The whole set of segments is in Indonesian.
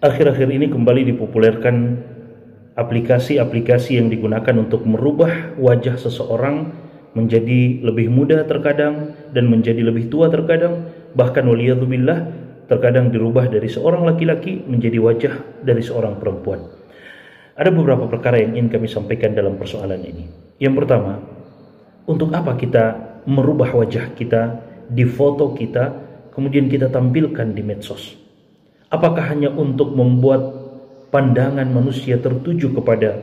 Akhir-akhir ini kembali dipopulerkan aplikasi-aplikasi yang digunakan untuk merubah wajah seseorang menjadi lebih muda terkadang dan menjadi lebih tua terkadang, bahkan waliyadzubillah terkadang dirubah dari seorang laki-laki menjadi wajah dari seorang perempuan. Ada beberapa perkara yang ingin kami sampaikan dalam persoalan ini. Yang pertama, untuk apa kita merubah wajah kita di foto kita kemudian kita tampilkan di medsos? Apakah hanya untuk membuat pandangan manusia tertuju kepada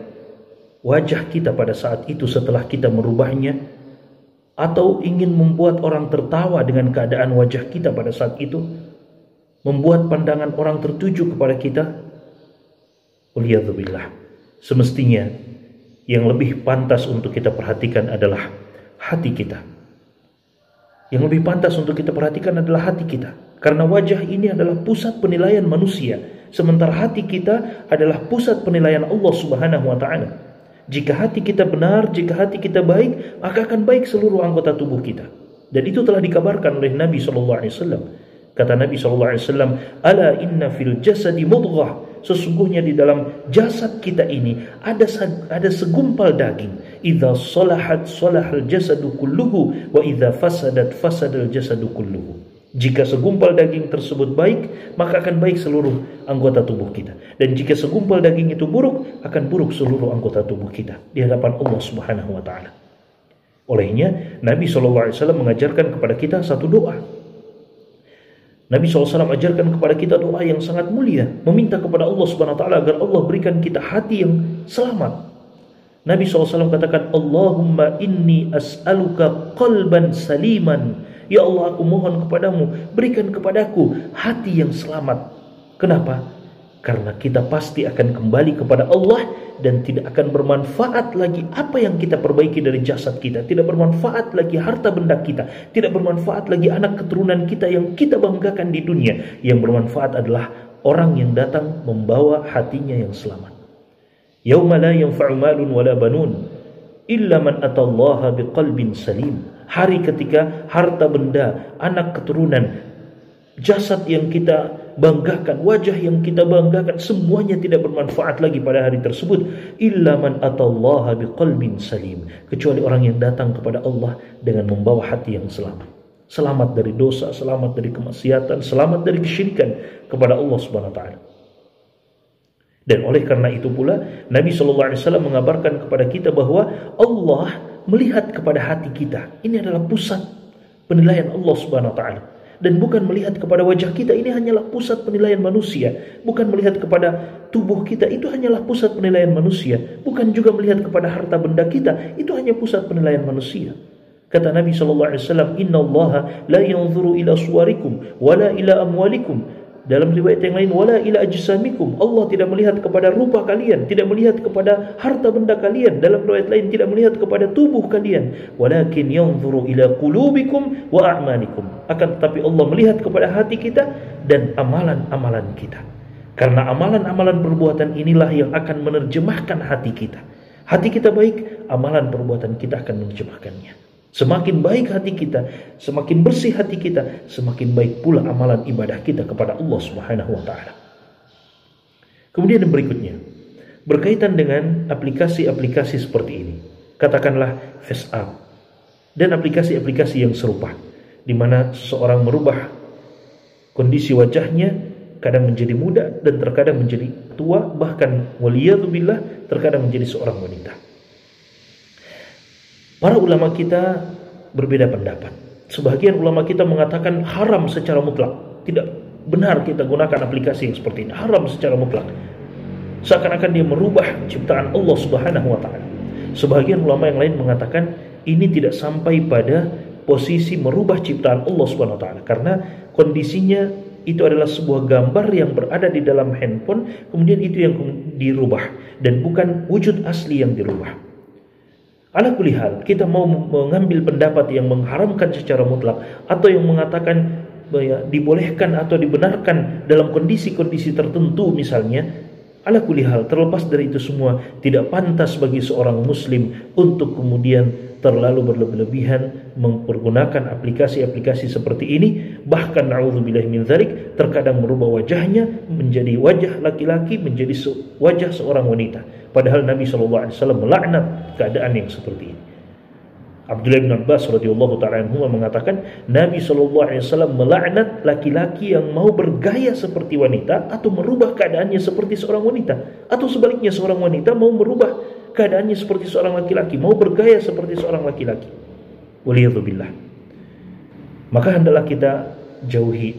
wajah kita pada saat itu setelah kita merubahnya, atau ingin membuat orang tertawa dengan keadaan wajah kita pada saat itu, membuat pandangan orang tertuju kepada kita? Waliyadzubillah, semestinya yang lebih pantas untuk kita perhatikan adalah hati kita. Yang lebih pantas untuk kita perhatikan adalah hati kita, karena wajah ini adalah pusat penilaian manusia, sementara hati kita adalah pusat penilaian Allah Subhanahu wa Ta'ala. Jika hati kita benar, jika hati kita baik, maka akan baik seluruh anggota tubuh kita. Dan itu telah dikabarkan oleh Nabi SAW. Kata Nabi SAW, "Ala inna fil jasadi mudghah." Sesungguhnya di dalam jasad kita ini ada segumpal daging. Idza salahat salahal jasadu kulluhu wa idza fasadat fasadal jasadu kulluhu. Jika segumpal daging tersebut baik, maka akan baik seluruh anggota tubuh kita. Dan jika segumpal daging itu buruk, akan buruk seluruh anggota tubuh kita di hadapan Allah Subhanahu wa Ta'ala. Olehnya Nabi SAW mengajarkan kepada kita satu doa. Nabi SAW ajarkan kepada kita doa yang sangat mulia, meminta kepada Allah Subhanahu wa Ta'ala agar Allah berikan kita hati yang selamat. Nabi SAW katakan, "Allahumma inni as'aluka qalban saliman." Ya Allah, aku mohon kepadamu, berikan kepadaku hati yang selamat. Kenapa? Karena kita pasti akan kembali kepada Allah dan tidak akan bermanfaat lagi apa yang kita perbaiki dari jasad kita. Tidak bermanfaat lagi harta benda kita. Tidak bermanfaat lagi anak keturunan kita yang kita banggakan di dunia. Yang bermanfaat adalah orang yang datang membawa hatinya yang selamat. Yauma la yanfa'u malun wala banun illa man atallaha biqalbin salim. Hari ketika harta benda, anak keturunan, jasad yang kita banggakan, wajah yang kita banggakan, semuanya tidak bermanfaat lagi pada hari tersebut. Illa man atallaha biqalbin salim, kecuali orang yang datang kepada Allah dengan membawa hati yang selamat. Selamat dari dosa, selamat dari kemaksiatan, selamat dari kesyirikan kepada Allah Subhanahu wa Ta'ala. Dan oleh karena itu pula Nabi SAW mengabarkan kepada kita bahwa Allah melihat kepada hati kita. Ini adalah pusat penilaian Allah Subhanahu wa Ta'ala. Dan bukan melihat kepada wajah kita, ini hanyalah pusat penilaian manusia. Bukan melihat kepada tubuh kita, itu hanyalah pusat penilaian manusia. Bukan juga melihat kepada harta benda kita, itu hanya pusat penilaian manusia. Kata Nabi SAW, "Inna allaha la yanzuru ila suwarikum wala ila amwalikum." Dalam riwayat yang lain, wala ila ajsamikum. Allah tidak melihat kepada rupa kalian, tidak melihat kepada harta benda kalian. Dalam riwayat lain, tidak melihat kepada tubuh kalian. Walakin yanzuru ila qulubikum wa a'malikum. Akan tetapi Allah melihat kepada hati kita dan amalan-amalan kita. Karena amalan-amalan perbuatan inilah yang akan menerjemahkan hati kita. Hati kita baik, amalan perbuatan kita akan menerjemahkannya. Semakin baik hati kita, semakin bersih hati kita, semakin baik pula amalan ibadah kita kepada Allah Subhanahu wa Ta'ala. Kemudian yang berikutnya, berkaitan dengan aplikasi-aplikasi seperti ini, katakanlah FaceApp dan aplikasi-aplikasi yang serupa, di mana seseorang merubah kondisi wajahnya, kadang menjadi muda dan terkadang menjadi tua, bahkan waliyadzubillah terkadang menjadi seorang wanita. Para ulama kita berbeda pendapat. Sebagian ulama kita mengatakan haram secara mutlak. Tidak benar kita gunakan aplikasi yang seperti ini. Haram secara mutlak. Seakan-akan dia merubah ciptaan Allah Subhanahu wa Ta'ala. Sebagian ulama yang lain mengatakan ini tidak sampai pada posisi merubah ciptaan Allah Subhanahu wa Ta'ala, karena kondisinya itu adalah sebuah gambar yang berada di dalam handphone, kemudian itu yang dirubah dan bukan wujud asli yang dirubah. Ala kulli hal, kita mau mengambil pendapat yang mengharamkan secara mutlak atau yang mengatakan dibolehkan atau dibenarkan dalam kondisi-kondisi tertentu misalnya, ala kulli hal, terlepas dari itu semua, tidak pantas bagi seorang muslim untuk kemudian terlalu berlebihan mempergunakan aplikasi-aplikasi seperti ini, bahkan na'udzubillahi min dzalik, terkadang merubah wajahnya menjadi wajah laki-laki, menjadi wajah seorang wanita, padahal Nabi SAW melaknat keadaan yang seperti ini. Abdullah bin Abbas radhiyallahu ta'ala anhu mengatakan Nabi SAW melaknat laki-laki yang mau bergaya seperti wanita atau merubah keadaannya seperti seorang wanita, atau sebaliknya seorang wanita mau merubah keadaannya seperti seorang laki-laki, mau bergaya seperti seorang laki-laki. Waliyadzubillah. Maka hendaklah kita jauhi,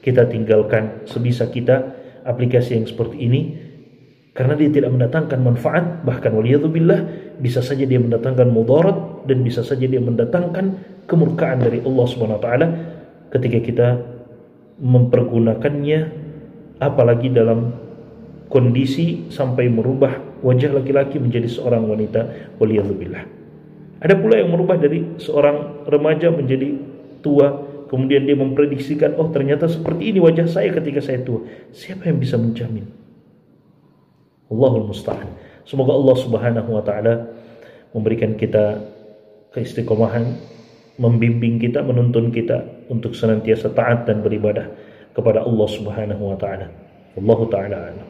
kita tinggalkan sebisa kita aplikasi yang seperti ini, karena dia tidak mendatangkan manfaat, bahkan waliyadzubillah bisa saja dia mendatangkan mudarat, dan bisa saja dia mendatangkan kemurkaan dari Allah Subhanahu wa taala ketika kita mempergunakannya, apalagi dalam kondisi sampai merubah wajah laki-laki menjadi seorang wanita, waliyadzubillah. Ada pula yang merubah dari seorang remaja menjadi tua, kemudian dia memprediksikan, oh ternyata seperti ini wajah saya ketika saya tua. Siapa yang bisa menjamin? Allahul musta'an. Semoga Allah Subhanahu wa taala memberikan kita keistiqomahan, membimbing kita, menuntun kita untuk senantiasa taat dan beribadah kepada Allah Subhanahu wa taala. Wallahu taala a'lam.